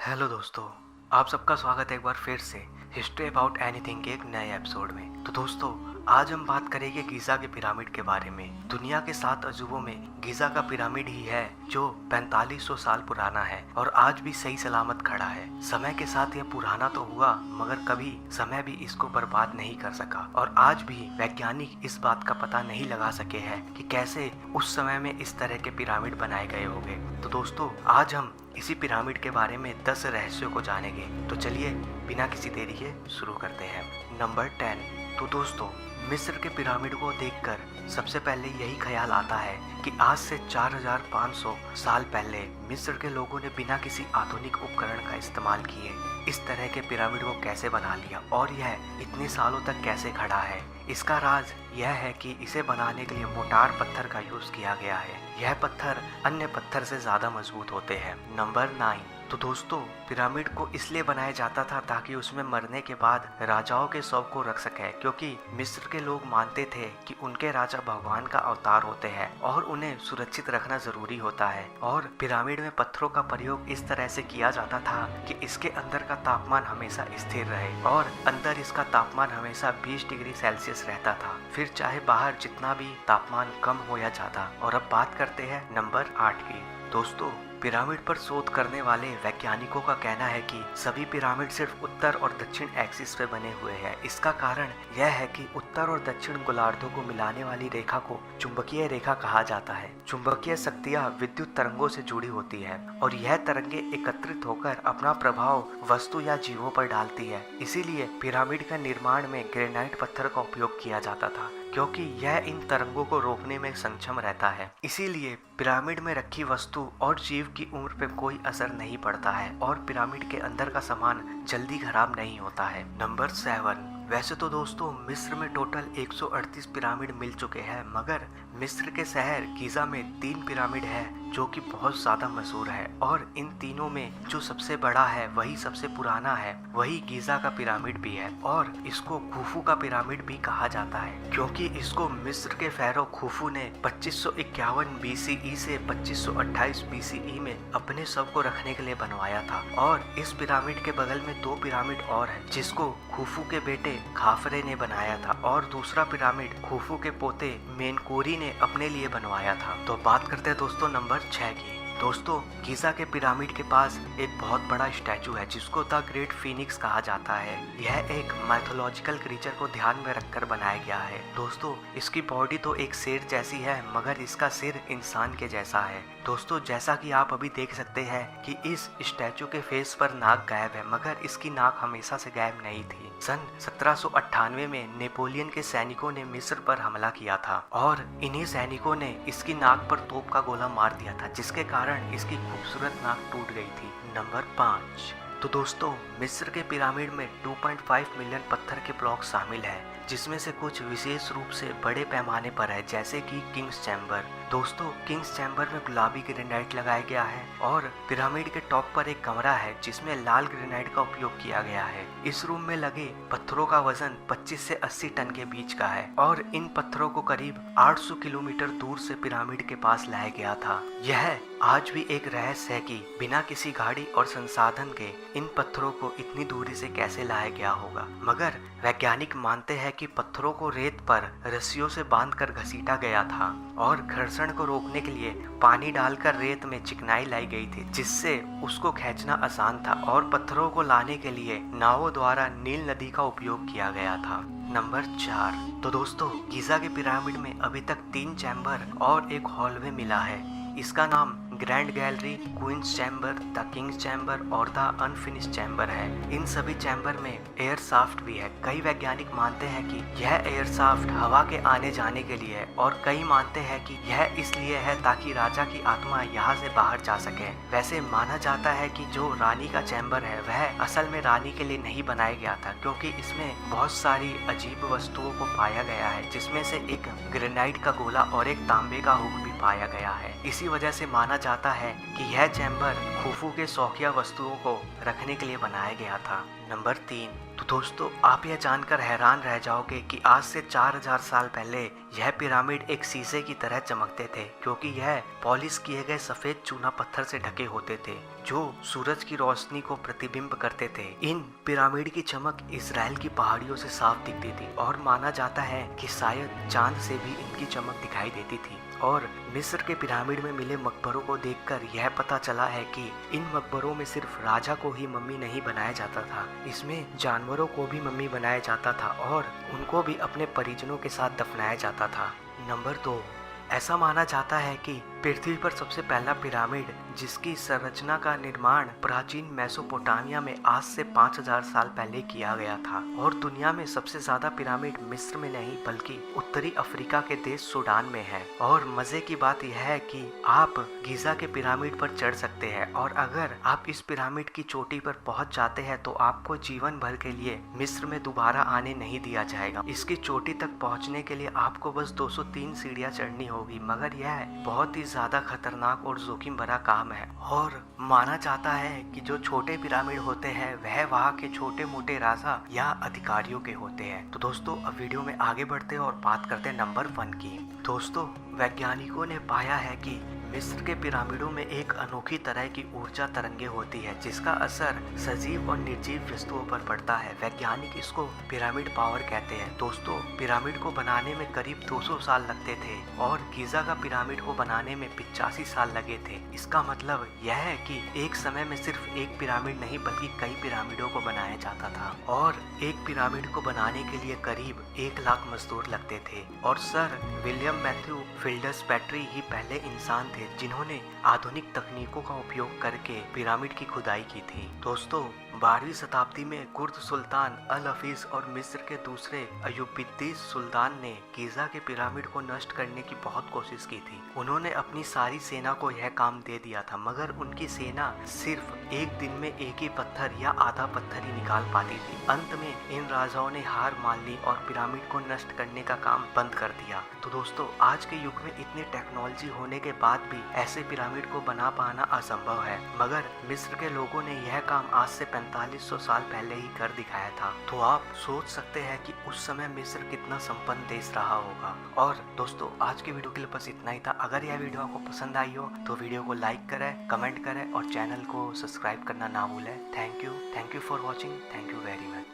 Hello दोस्तों, आप सबका स्वागत है एक बार फिर से हिस्ट्री अबाउट एनीथिंग के एक नए एपिसोड में। तो दोस्तों, आज हम बात करेंगे गीज़ा के पिरामिड के बारे में। दुनिया के 7 अजूबों में गीज़ा का पिरामिड ही है जो 4500 साल पुराना है और आज भी सही सलामत खड़ा है। समय के साथ यह पुराना तो हुआ, मगर कभी समय भी इसको बर्बाद नहीं कर सका और आज भी वैज्ञानिक इस बात का पता नहीं लगा सके हैं कि कैसे उस समय में इस तरह के पिरामिड बनाए गए होंगे। तो दोस्तों, आज हम इसी पिरामिड के बारे में 10 रहस्यों को जानेंगे। तो चलिए बिना किसी देरी के शुरू करते हैं। नंबर 10। तो दोस्तों, मिस्र के पिरामिड को देखकर सबसे पहले यही ख्याल आता है कि आज से 4500 साल पहले मिस्र के लोगों ने बिना किसी आधुनिक उपकरण का इस्तेमाल किए इस तरह के पिरामिड को कैसे बना लिया और यह इतने सालों तक कैसे खड़ा है। इसका राज यह है कि इसे बनाने के लिए मोटार पत्थर का यूज किया गया है। यह पत्थर अन्य पत्थर से ज्यादा मजबूत होते हैं। नंबर 9। तो दोस्तों, पिरामिड को इसलिए बनाया जाता था ताकि उसमें मरने के बाद राजाओं के शव को रख सके, क्योंकि मिस्र के लोग मानते थे कि उनके राजा भगवान का अवतार होते हैं और उन्हें सुरक्षित रखना जरूरी होता है। और पिरामिड में पत्थरों का प्रयोग इस तरह से किया जाता था कि इसके अंदर का तापमान हमेशा स्थिर रहे और अंदर इसका तापमान हमेशा 20 डिग्री सेल्सियस रहता था, फिर चाहे बाहर जितना भी तापमान कम हो या ज्यादा। और अब बात करते हैं नंबर 8 की। दोस्तों, पिरामिड पर शोध करने वाले वैज्ञानिकों का कहना है कि सभी पिरामिड सिर्फ उत्तर और दक्षिण एक्सिस पे बने हुए हैं। इसका कारण यह है कि उत्तर और दक्षिण गोलार्धों को मिलाने वाली रेखा को चुंबकीय रेखा कहा जाता है। चुंबकीय शक्तियां विद्युत तरंगों से जुड़ी होती है और यह तरंगे एकत्रित होकर अपना प्रभाव वस्तु या जीवों पर डालती है। इसीलिए पिरामिड का निर्माण में ग्रेनाइट पत्थर का उपयोग किया जाता था, क्योंकि यह इन तरंगों को रोकने में सक्षम रहता है। इसीलिए पिरामिड में रखी वस्तु और जीव की उम्र पे कोई असर नहीं पड़ता है और पिरामिड के अंदर का सामान जल्दी खराब नहीं होता है। नंबर 7। वैसे तो दोस्तों, मिस्र में टोटल 138 पिरामिड मिल चुके हैं, मगर मिस्र के शहर गीजा में 3 पिरामिड है जो कि बहुत ज्यादा मशहूर है और इन तीनों में जो सबसे बड़ा है वही सबसे पुराना है, वही गीजा का पिरामिड भी है और इसको खुफू का पिरामिड भी कहा जाता है, क्योंकि इसको मिस्र के pharaoh खुफू ने 2551 BCE से 2528 BCE में अपने शव को रखने के लिए बनवाया था। और इस पिरामिड के बगल में 2 पिरामिड और है जिसको खुफू के बेटे खाफरे ने बनाया था और दूसरा पिरामिड खुफू के पोते मेनकोरी ने अपने लिए बनवाया था। तो बात करते हैं दोस्तों नंबर 6 की। दोस्तों, गीजा के पिरामिड के पास एक बहुत बड़ा स्टैचू है जिसको द ग्रेट फीनिक्स कहा जाता है। यह एक माइथोलॉजिकल क्रीचर को ध्यान में रखकर बनाया गया है। दोस्तों, इसकी बॉडी तो एक शेर जैसी है, मगर इसका सिर इंसान के जैसा है। दोस्तों, जैसा कि आप अभी देख सकते हैं कि इस स्टैचू के फेस पर नाक गायब है, मगर इसकी नाक हमेशा से गायब नहीं थी। सन 1798 में नेपोलियन के सैनिकों ने मिस्र पर हमला किया था और इन्हीं सैनिकों ने इसकी नाक पर तोप का गोला मार दिया था, जिसके कारण इसकी खूबसूरत नाक टूट गई थी। नंबर 5। तो दोस्तों, मिस्र के पिरामिड में 2.5 मिलियन पत्थर के ब्लॉक शामिल है, जिसमें से कुछ विशेष रूप से बड़े पैमाने पर है, जैसे कि किंग्स चैम्बर। दोस्तों, किंग्स चैम्बर में गुलाबी ग्रेनाइट लगाया गया है और पिरामिड के टॉप पर एक कमरा है जिसमें लाल ग्रेनाइट का उपयोग किया गया है। इस रूम में लगे पत्थरों का वजन 25 से 80 टन के बीच का है और इन पत्थरों को करीब 800 किलोमीटर दूर से पिरामिड के पास लाया गया था। यह आज भी एक रहस्य है कि बिना किसी गाड़ी और संसाधन के इन पत्थरों को इतनी दूरी से कैसे लाया गया होगा, मगर वैज्ञानिक मानते हैं कि पत्थरों को रेत पर रस्सियों से बांधकर घसीटा गया था और घर्षण को रोकने के लिए पानी डालकर रेत में चिकनाई लाई गई थी, जिससे उसको खींचना आसान था और पत्थरों को लाने के लिए नावों द्वारा नील नदी का उपयोग किया गया था। नंबर 4। तो दोस्तों, गीजा के पिरामिड में अभी तक 3 चैम्बर और एक हॉलवे मिला है। इसका नाम grand gallery, queen's chamber, the king's chamber और द अनफिनिश्ड चैम्बर है। इन सभी चैम्बर में एयर शाफ्ट भी है। कई वैज्ञानिक मानते हैं कि यह एयर शाफ्ट हवा के आने जाने के लिए है और कई मानते हैं कि यह इसलिए है ताकि राजा की आत्मा यहाँ से बाहर जा सके। वैसे माना जाता है कि जो रानी का चैम्बर है वह असल में रानी के लिए नहीं बनाया गया था, क्योंकि इसमें बहुत सारी अजीब वस्तुओं को पाया गया है, जिसमें से एक ग्रेनाइट का गोला और एक तांबे का हुक भी पाया गया है। इसी वजह से माना जाता है कि यह चैम्बर खुफू के शौकिया वस्तुओं को रखने के लिए बनाया गया था। नंबर 3। तो दोस्तों, आप यह जानकर हैरान रह जाओगे कि आज से 4000 साल पहले यह पिरामिड एक शीशे की तरह चमकते थे, क्योंकि यह पॉलिश किए गए सफेद चूना पत्थर से ढके होते थे जो सूरज की रोशनी को प्रतिबिंब करते थे। इन पिरामिड की चमक इजराइल की पहाड़ियों से साफ दिखती थी और माना जाता है कि शायद चांद से भी इनकी चमक दिखाई देती थी। और मिस्र के पिरामिड में मिले मकबरों को देखकर यह पता चला है कि इन मकबरों में सिर्फ राजा को ही मम्मी नहीं बनाया जाता था, इसमें जानवरों को भी मम्मी बनाया जाता था और उनको भी अपने परिजनों के साथ दफनाया जाता था। नंबर 2। ऐसा माना जाता है कि पृथ्वी पर सबसे पहला पिरामिड जिसकी संरचना का निर्माण प्राचीन मेसोपोटामिया में आज से 5000 साल पहले किया गया था। और दुनिया में सबसे ज्यादा पिरामिड मिस्र में नहीं बल्कि उत्तरी अफ्रीका के देश सूडान में है। और मजे की बात यह है कि आप गीजा के पिरामिड पर चढ़ सकते हैं और अगर आप इस पिरामिड की चोटी पर पहुंच जाते हैं तो आपको जीवन भर के लिए मिस्र में दोबारा आने नहीं दिया जाएगा। इसकी चोटी तक पहुंचने के लिए आपको बस 203 सीढ़ियां चढ़नी होगी, मगर यह बहुत ही ज्यादा खतरनाक और जोखिम भरा काम है। और माना जाता है कि जो छोटे पिरामिड होते हैं वह वहाँ के छोटे मोटे राजा या अधिकारियों के होते हैं। तो दोस्तों, अब वीडियो में आगे बढ़ते हैं और बात करते हैं नंबर 1 की। दोस्तों, वैज्ञानिकों ने पाया है कि मिस्र के पिरामिडों में एक अनोखी तरह की ऊर्जा तरंगे होती है जिसका असर सजीव और निर्जीव वस्तुओं पर पड़ता है। वैज्ञानिक इसको पिरामिड पावर कहते हैं। दोस्तों, पिरामिड को बनाने में करीब 200 साल लगते थे और गीजा का पिरामिड को बनाने में 85 साल लगे थे। इसका मतलब यह है कि एक समय में सिर्फ एक पिरामिड नहीं बल्कि कई पिरामिडों को बनाया जाता था और एक पिरामिड को बनाने के लिए करीब 1 लाख मजदूर लगते थे। और sir William Matthew Fielders battery ही पहले इंसान थे जिन्होंने आधुनिक तकनीकों का उपयोग करके पिरामिड की खुदाई की थी। दोस्तों, 12वीं शताब्दी में कुर्द सुल्तान अल हफीज और मिस्र के दूसरे अयूबिद्दीन सुल्तान ने गीजा के पिरामिड को नष्ट करने की बहुत कोशिश की थी। उन्होंने अपनी सारी सेना को यह काम दे दिया था, मगर उनकी सेना सिर्फ एक दिन में एक ही पत्थर या आधा पत्थर ही निकाल पाती थी। अंत में इन राजाओं ने हार मान ली और पिरामिड को नष्ट करने का काम बंद कर दिया। तो दोस्तों, आज के युग में इतनी टेक्नोलॉजी होने के बाद भी ऐसे पिरामिड को बना पाना असंभव है, मगर मिस्र के लोगों ने यह काम आज से 4500 साल पहले ही कर दिखाया था। तो आप सोच सकते हैं कि उस समय मिस्र कितना संपन्न देश रहा होगा। और दोस्तों, आज के वीडियो के लिए बस इतना ही था। अगर यह वीडियो आपको पसंद आई हो तो वीडियो को लाइक करें, कमेंट करें और चैनल को सब्सक्राइब करना ना भूलें। Thank you for watching. Thank you very much.